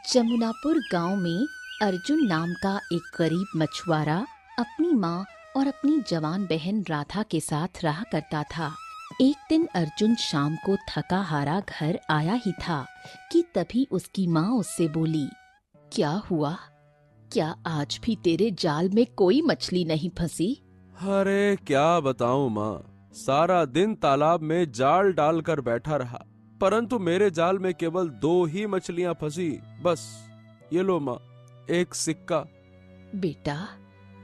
जमुनापुर गांव में अर्जुन नाम का एक गरीब मछुआरा अपनी माँ और अपनी जवान बहन राधा के साथ रहा करता था। एक दिन अर्जुन शाम को थका हारा घर आया ही था कि तभी उसकी माँ उससे बोली, क्या हुआ? क्या आज भी तेरे जाल में कोई मछली नहीं फंसी? अरे क्या बताऊं माँ, सारा दिन तालाब में जाल डालकर बैठा रहा, परंतु मेरे जाल में केवल 2 ही मछलियां फंसी। बस ये लो माँ, एक सिक्का। बेटा,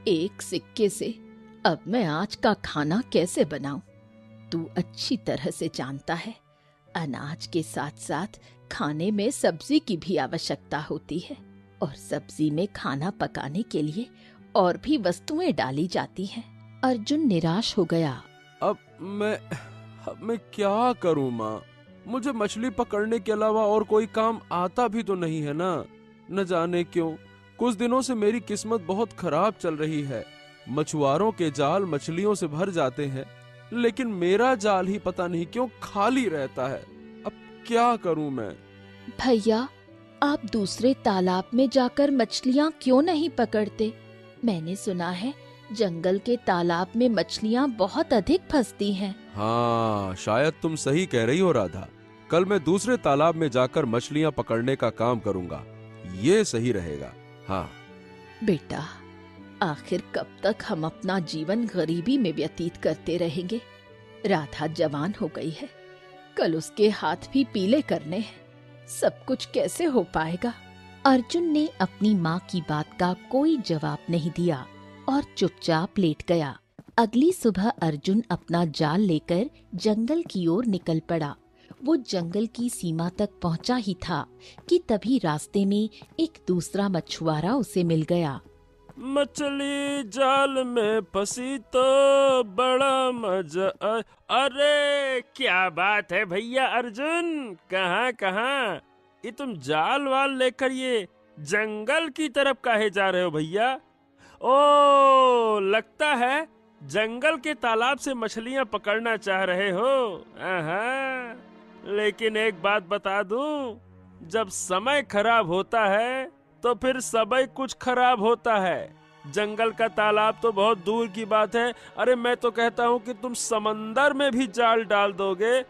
एक सिक्के से अब मैं आज का खाना कैसे बनाऊं? तू अच्छी तरह से जानता है, अनाज के साथ साथ खाने में सब्जी की भी आवश्यकता होती है और सब्जी में खाना पकाने के लिए और भी वस्तुएं डाली जाती हैं। अर्जुन निराश हो गया। अब मैं क्या करूं माँ? मुझे मछली पकड़ने के अलावा और कोई काम आता भी तो नहीं है ना। न जाने क्यों कुछ दिनों से मेरी किस्मत बहुत खराब चल रही है। मछुआरों के जाल मछलियों से भर जाते हैं, लेकिन मेरा जाल ही पता नहीं क्यों खाली रहता है। अब क्या करूं मैं? भैया, आप दूसरे तालाब में जाकर मछलियाँ क्यों नहीं पकड़ते? मैंने सुना है जंगल के तालाब में मछलियाँ बहुत अधिक फंसती हैं। हाँ, शायद तुम सही कह रही हो राधा। कल मैं दूसरे तालाब में जाकर मछलियां पकड़ने का काम करूंगा। ये सही रहेगा। हाँ बेटा, आखिर कब तक हम अपना जीवन गरीबी में व्यतीत करते रहेंगे? राधा जवान हो गई है, कल उसके हाथ भी पीले करने हैं। सब कुछ कैसे हो पाएगा? अर्जुन ने अपनी माँ की बात का कोई जवाब नहीं दिया और चुपचाप लेट गया। अगली सुबह अर्जुन अपना जाल लेकर जंगल की ओर निकल पड़ा। वो जंगल की सीमा तक पहुंचा ही था कि तभी रास्ते में एक दूसरा मछुआरा उसे मिल गया। मछली जाल में फंसी तो बड़ा मजा अरे क्या बात है भैया अर्जुन, कहाँ कहाँ? ये तुम जाल वाल लेकर ये जंगल की तरफ काहे जा रहे हो भैया? ओ, लगता है जंगल के तालाब से मछलियां पकड़ना चाह रहे हो। आहा, लेकिन एक बात बता दूं, जब समय खराब होता है तो फिर सबई कुछ खराब होता है। जंगल का तालाब तो बहुत दूर की बात है। अरे मैं तो कहता हूँ कि तुम समंदर में भी जाल डाल दोगे,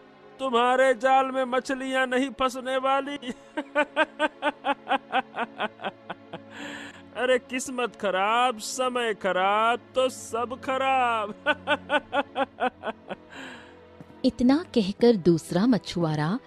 तुम्हारे जाल में मछलियां नहीं फंसने वाली। अरे किस्मत खराब, समय खराब तो सब खराब। इतना कहकर दूसरा मछुआरा